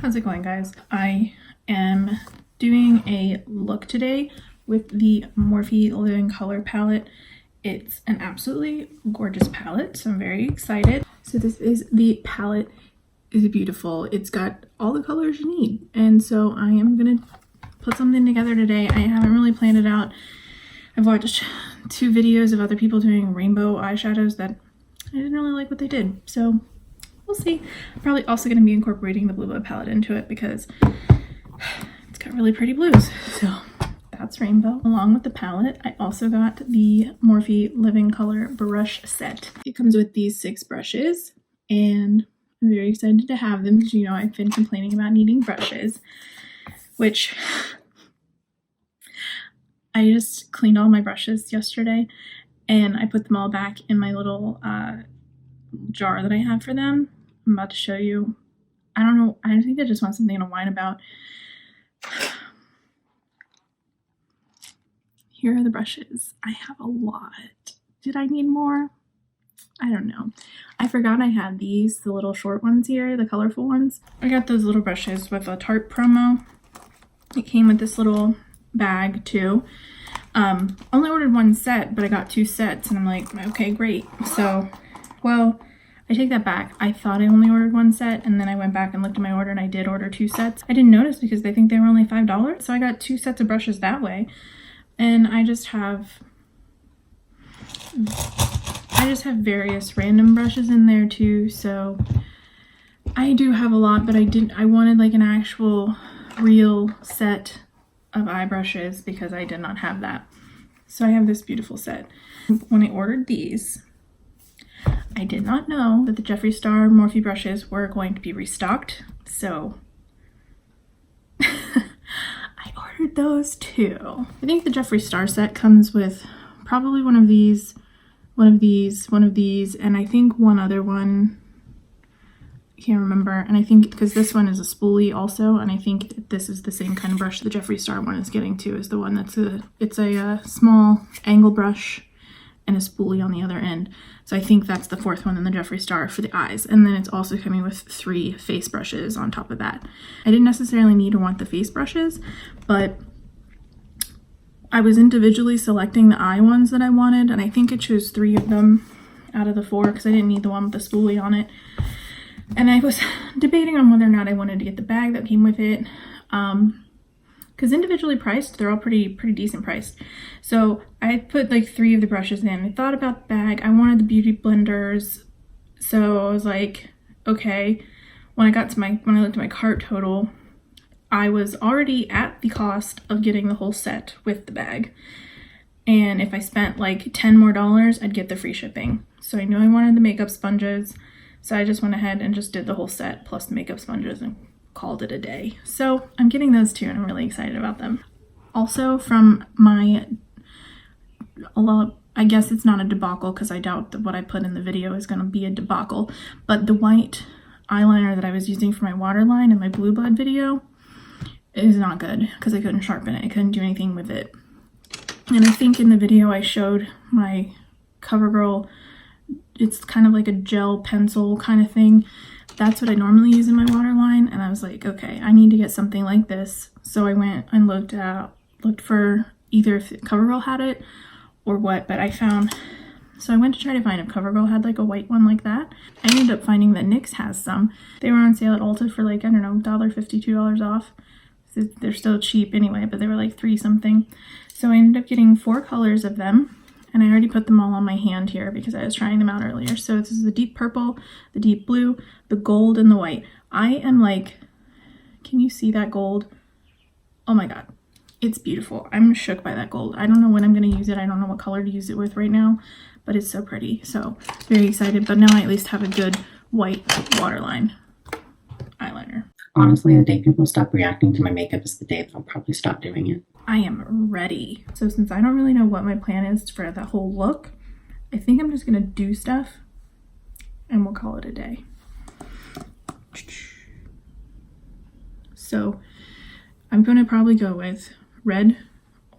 How's it going, guys? I am doing a look today with the Morphe Living Color palette. It's an absolutely gorgeous palette, so I'm very excited. So this is the palette. Is beautiful. It's got all the colors you need, and so I am gonna put something together today. I haven't really planned it out. I've watched 2 videos of other people doing rainbow eyeshadows that I didn't really like what they did, so we'll see. I'm probably also going to be incorporating the Blue Blood palette into it because it's got really pretty blues. So that's rainbow. Along with the palette, I also got the Morphe Living Color brush set. It comes with these 6 brushes, and I'm very excited to have them because, you know, I've been complaining about needing brushes, which I just cleaned all my brushes yesterday and I put them all back in my little jar that I have for them. I'm about to show you. I don't know. I think I just want something to whine about. Here are the brushes. I have a lot. Did I need more? I don't know. I forgot I had these, the little short ones here, the colorful ones. I got those little brushes with a Tarte promo. It came with this little bag too. Only ordered 1 set, but I got 2 sets, and I'm like, okay, great. So, well, I take that back. I thought I only ordered 1 set, and then I went back and looked at my order and I did order 2 sets. I didn't notice because they think they were only $5. So I got 2 sets of brushes that way. And I just have various random brushes in there too. So I do have a lot, but I wanted like an actual real set of eye brushes because I did not have that. So I have this beautiful set. When I ordered these, I did not know that the Jeffree Star Morphe brushes were going to be restocked, so I ordered those too. I think the Jeffree Star set comes with probably one of these, and I think one other one. I can't remember. And I think because this one is a spoolie also, and I think this is the same kind of brush the Jeffree Star one is getting to, is the one that's it's a small angle brush and a spoolie on the other end. So I think that's the 4th one in the Jeffree Star for the eyes. And then it's also coming with 3 face brushes on top of that. I didn't necessarily need or want the face brushes, but I was individually selecting the eye ones that I wanted, and I think I chose 3 of them out of the 4 because I didn't need the one with the spoolie on it. And I was debating on whether or not I wanted to get the bag that came with it. Because individually priced, they're all pretty decent priced. So I put like 3 of the brushes in. I thought about the bag. I wanted the beauty blenders. So I was like, okay. When I looked at my cart total, I was already at the cost of getting the whole set with the bag. And if I spent like $10 more, I'd get the free shipping. So I knew I wanted the makeup sponges. So I just went ahead and just did the whole set plus the makeup sponges and called it a day. So I'm getting those too, and I'm really excited about them. Also from my, I guess it's not a debacle because I doubt that what I put in the video is going to be a debacle, but the white eyeliner that I was using for my waterline in my Blue Blood video is not good because I couldn't sharpen it. I couldn't do anything with it. And I think in the video I showed my CoverGirl, it's kind of like a gel pencil kind of thing. That's what I normally use in my waterline, and I was like, okay, I need to get something like this. So I went and looked for either if CoverGirl had it or what, but I went to try to find if CoverGirl had like a white one like that. I ended up finding that NYX has some. They were on sale at Ulta for like, I don't know, $1.50, $2 off. So they're still cheap anyway, but they were like 3 something. So I ended up getting 4 colors of them. And I already put them all on my hand here because I was trying them out earlier. So this is the deep purple, the deep blue, the gold, and the white. I am like, can you see that gold? Oh my God, it's beautiful. I'm shook by that gold. I don't know when I'm going to use it. I don't know what color to use it with right now, but it's so pretty. So very excited. But now I at least have a good white waterline eyeliner. Honestly, the day people stop reacting to my makeup is the day that I'll probably stop doing it. I am ready. So since I don't really know what my plan is for that whole look, I think I'm just gonna do stuff and we'll call it a day. So I'm gonna probably go with red,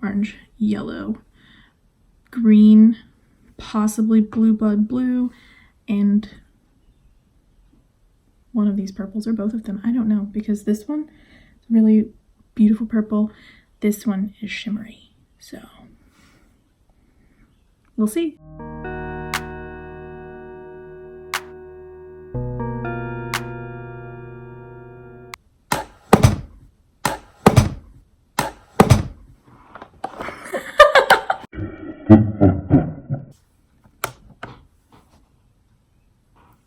orange, yellow, green, possibly Blue Blood blue, and one of these purples or both of them. I don't know, because this one is really beautiful purple. This one is shimmery. So we'll see.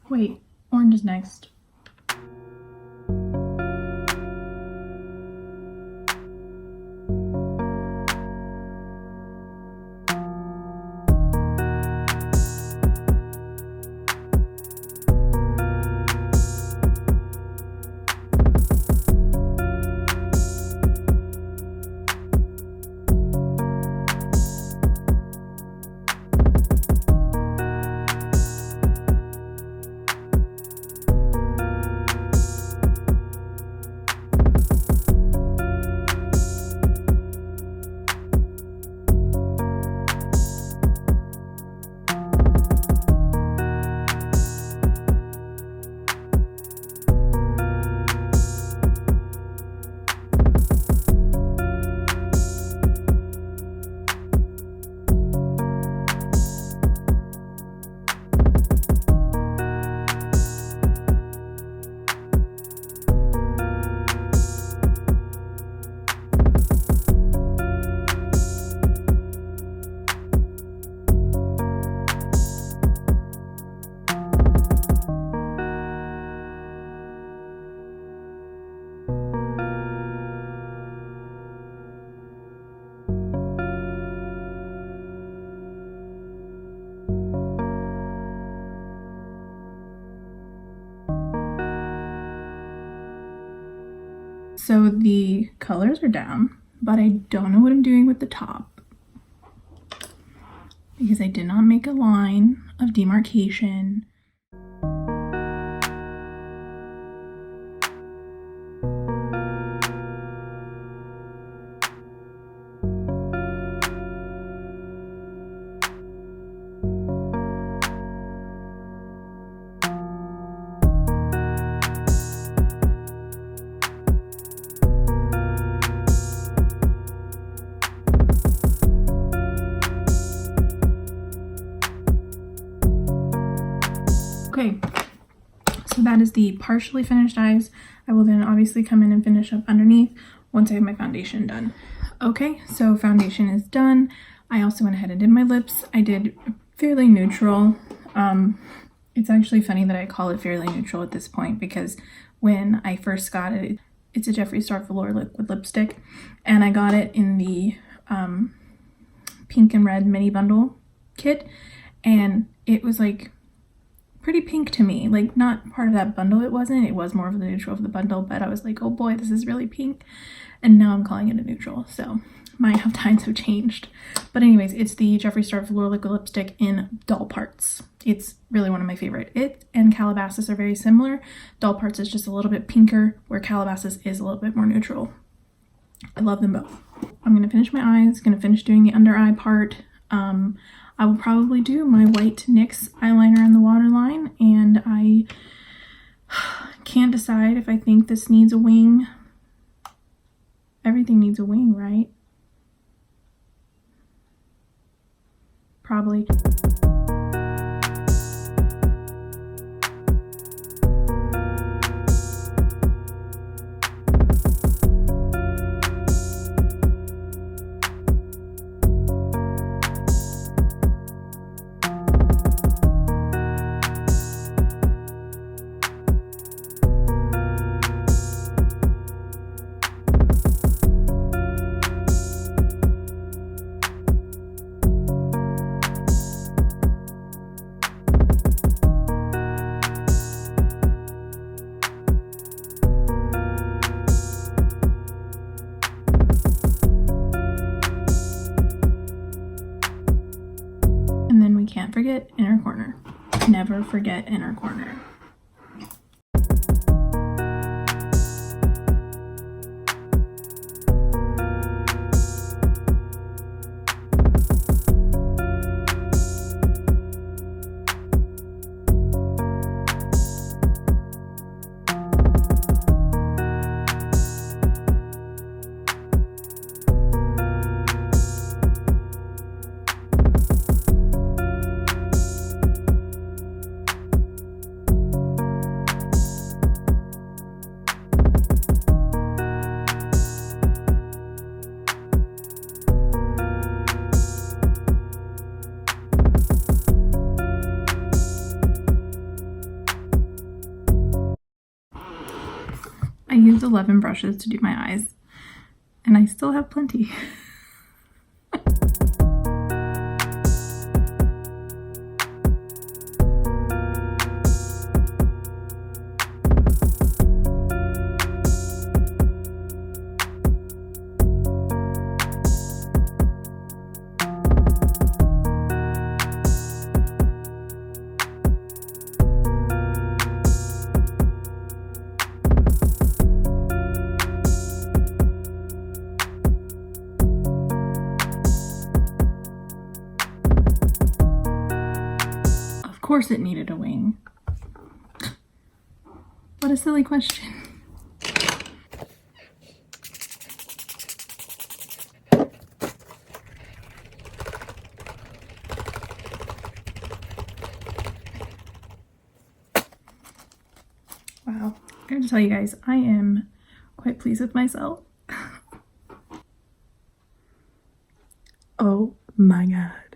Wait, orange is next. So the colors are down, but I don't know what I'm doing with the top because I did not make a line of demarcation. Okay, so that is the partially finished eyes. I will then obviously come in and finish up underneath once I have my foundation done. Okay, so foundation is done. I also went ahead and did my lips. I did fairly neutral. It's actually funny that I call it fairly neutral at this point because when I first got it, it's a Jeffree Star Velour liquid lipstick, and I got it in the pink and red mini bundle kit, and it was like pretty pink to me, like not part of that bundle. It was more of the neutral of the bundle, but I was like, oh boy, this is really pink, and now I'm calling it a neutral, so my times have changed. But anyways, it's the Jeffree Star Velour liquid lipstick in Doll Parts. It's really one of my favorite. It and Calabasas are very similar. Doll Parts is just a little bit pinker, where Calabasas is a little bit more neutral. I love them both. I'm gonna finish my eyes, gonna finish doing the under eye part. I will probably do my white NYX eyeliner in the waterline, and I can't decide if I think this needs a wing. Everything needs a wing, right? Probably. And then we can't forget inner corner. Never forget inner corner. I used 11 brushes to do my eyes, and I still have plenty. Of course it needed a wing. What a silly question. Wow, I have to tell you guys, I am quite pleased with myself. Oh my god.